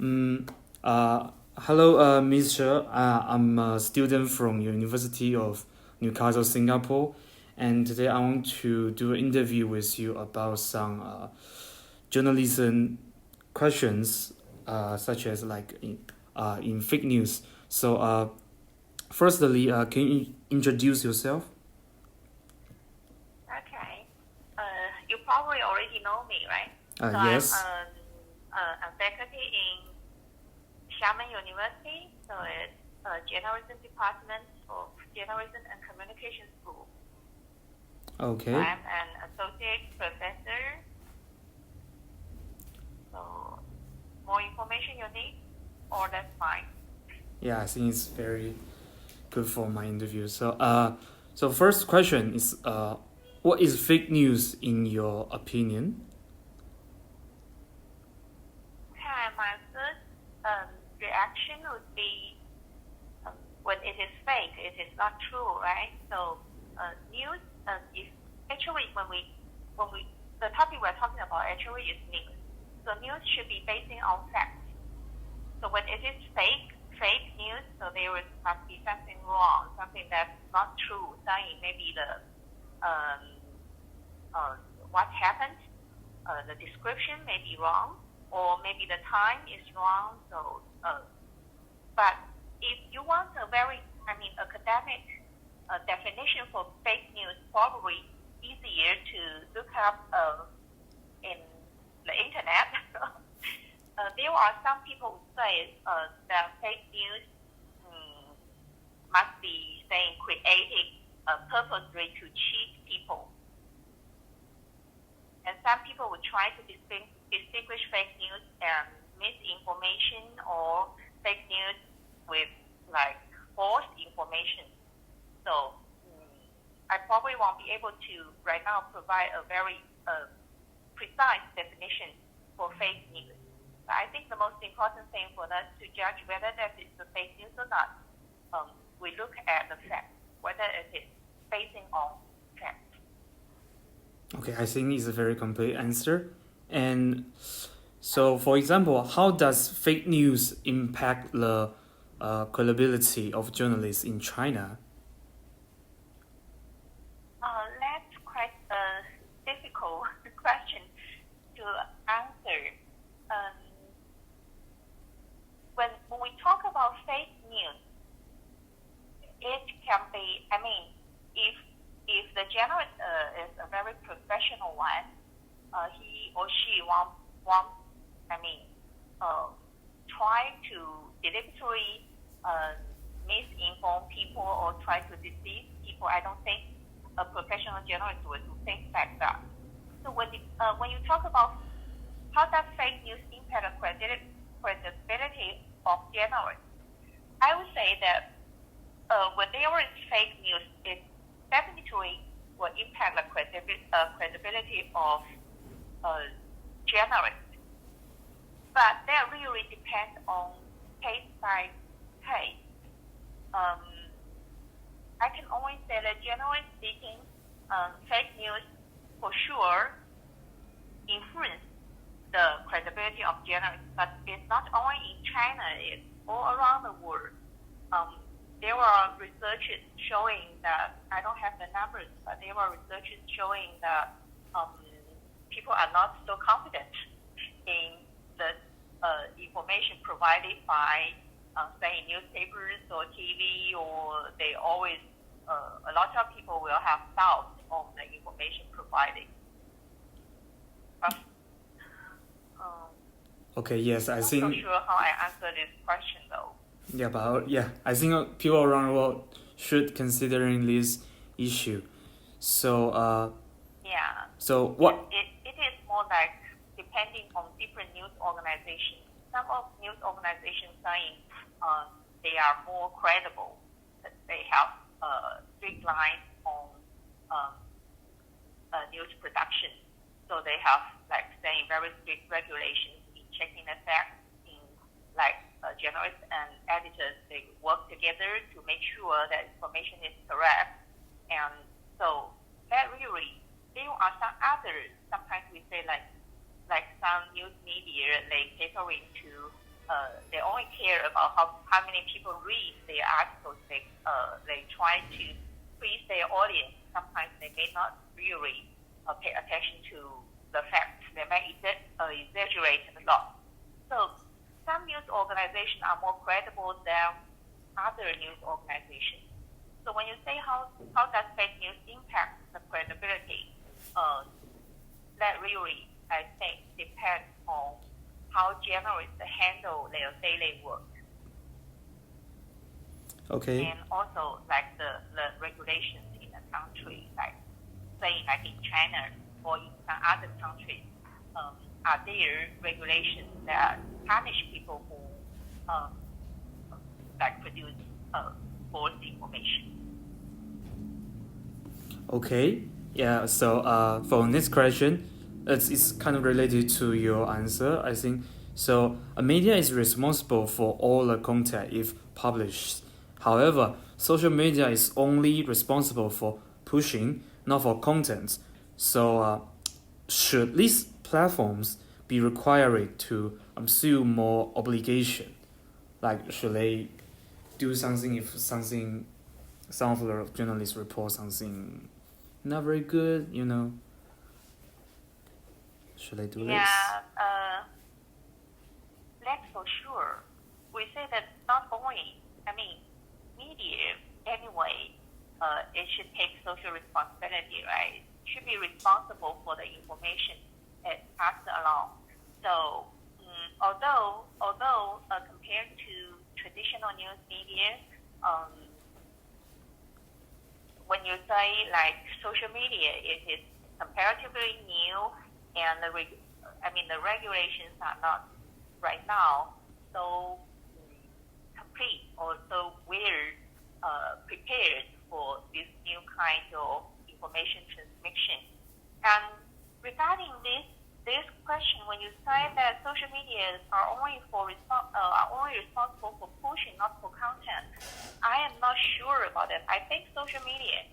Mm, Hello, Mr. I'm a student from University of Newcastle, Singapore, and today I want to do an interview with you about some journalism questions, such as in fake news. Firstly, can you introduce yourself? Okay. You probably already know me, right? So I'm Yes. a faculty in Xiamen University. So it's journalism department of journalism and communication school. So Okay. I'm an associate professor. So more information you need, or that's fine. Yeah, I think it's very good for my interview. So first question is, what is fake news in your opinion? Okay, my first reaction would be when it is fake, it is not true, right? So news is actually when we the topic we're talking about actually is news. So news should be based on facts. So when it is fake news, so must be something wrong, something that's not true. Saying maybe um, uh, what happened, the description may be wrong, or maybe the time is wrong. But if you want a very, academic definition for fake news, probably easier to look up in the internet. There are some people who say that fake news must be saying created purposely to cheat people, and some people would try to distinguish fake news and misinformation or fake news with like false information. So I probably won't be able to right now provide a very precise definition for fake news. But I think the most important thing for us to judge whether that is a fake news or not, we look at the facts, whether it is basing on facts. Okay, I think it's a very complete answer. And so, for example, how does fake news impact the credibility of journalists in China? That's quite a difficult question to answer. Um, when we talk about fake news, it can be. If the journalist is a very professional one, he or she want I mean, uh, try to deliberately uh, misinform people or try to deceive people. I don't think a professional journalist would do things like that. So when you talk about how does fake news impact the credibility of journalists, I would say that whenever it's fake news, it definitely will impact the credibility of journalists. But that really depends on case by case. Um, I can only say that generally speaking, fake news for sure influence the credibility of journalists, but it's not only in China, it's all around the world. There were researches showing that, I don't have the numbers, but there were researches showing that people are not so confident in the information provided by, say, newspapers or TV, or they always, a lot of people will have doubts on the information provided. But, Okay, yes, I I'm not so think sure how I answer this question though. I think people around the world should considering this issue. So, Yeah, so and what? it is more like depending on different news organizations. Some of news organizations saying they are more credible, that they have strict lines on um, news production. So they have, like, saying very strict regulations in checking the facts. In like journalists and editors, they work together to make sure that information is correct. And so that really, there are some others. Sometimes we say like some news media, they catering to they only care about how many people read their articles. They try to please their audience. Sometimes they may not really pay attention to the facts. They may exaggerate a lot. So some news organizations are more credible than other news organizations. So when you say how does fake news impact the credibility, that really, I think, depends on how journalists handle their daily work. Okay. And also like the regulations in the country, like in China or in some other countries, are there regulations that punish people who produce false information? Okay. Yeah. So for next question, it's kind of related to your answer, I think. So a media is responsible for all the content if published. However, social media is only responsible for pushing, not for content. So should these platforms be required to assume more obligation? Like, should they do something if some of the journalists report something not very good, Should they do this? Yeah, that's for sure. We say that not only, media anyway, it should take social responsibility, right? It should be responsible for the information it passed along. So, although compared to traditional news media, when you say like social media, it is comparatively new, and the regulations are not right now so complete or so prepared for this new kind of information transmission. And regarding this question, when you say that social media are only responsible for pushing, not for content, I am not sure about that. I think social media,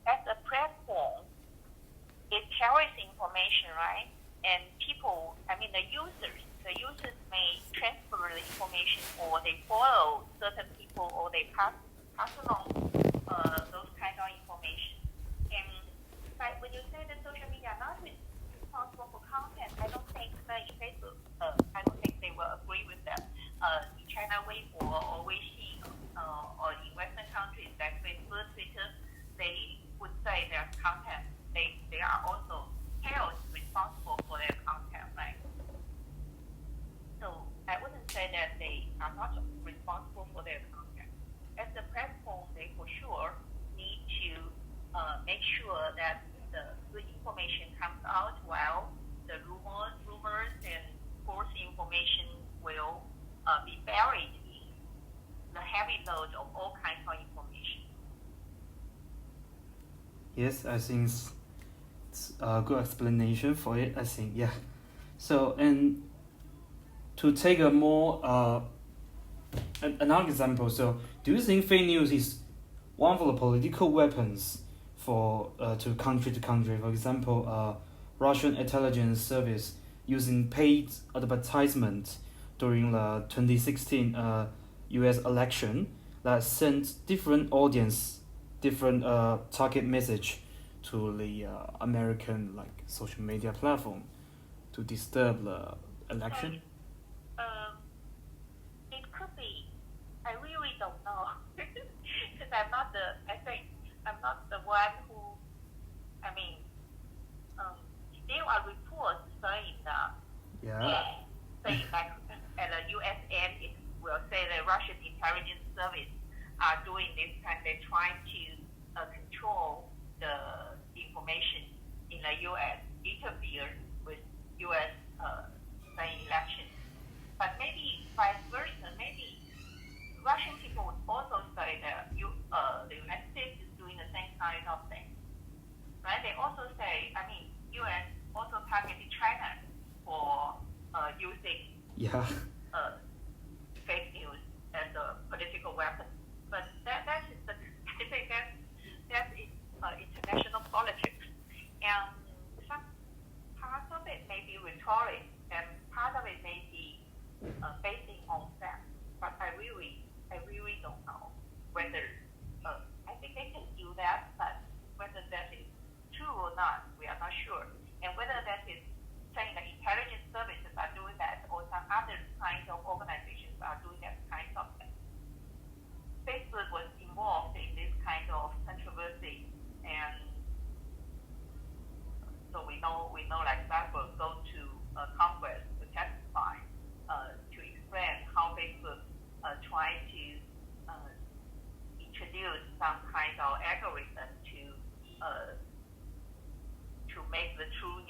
as a platform, it carries information, right? And people, the users may transfer the information, or they follow certain people, or they pass along those kind of information. And when you say that social media are not responsible for content, I don't think that in Facebook, I don't think they will agree with that. In China, Weibo or Weixin, or in Western countries like Facebook, Twitter, they would say their content, they are also held responsible for their content, right? So I wouldn't say that they are not responsible for their content. As a platform, they for sure need to make sure that the good information comes out, while the rumors and false information will be buried in the heavy load of all kinds of information. Yes, I think it's a good explanation for it, I think, yeah. So, and to take a more another example, so do you think fake news is one of the political weapons for to country? For example, Russian intelligence service using paid advertisement during the 2016 U.S. election that sent different audience, different target message to the American social media platform to disturb the election? It could be. I really don't know, because I'm not the one who. There are reports saying that. Yeah. Saying like at the U.S. end, it will say the Russian intelligence service are doing this kind. They're trying to control the information in the U.S. interfere with U.S. election. But maybe vice versa. Maybe Russian people would also say that the United States is doing the same kind of thing, right? They also say, U.S. also targeted China for using fake news as a political weapon. But that is I think that's international politics, and some parts of it may be rhetoric, and basing on facts. But I really don't know whether I think they can do that, but whether that is true or not, we are not sure. And whether that is saying the intelligence services are doing that or some other kinds of organizations are doing that kind of thing. Facebook was involved in this kind of controversy, and so we know like Zuckerberg go to Congress to testify to explain how Facebook tried to introduce some kind of algorithm to make the true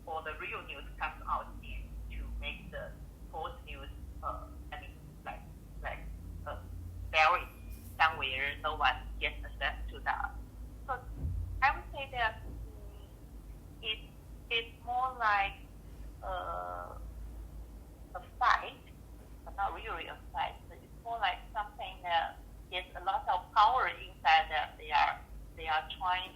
or the real news comes out to make the false news buried somewhere, no one gets access to that. So I would say that it's more like a fight, but not really a fight. But it's more like something that is a lot of power inside that they are trying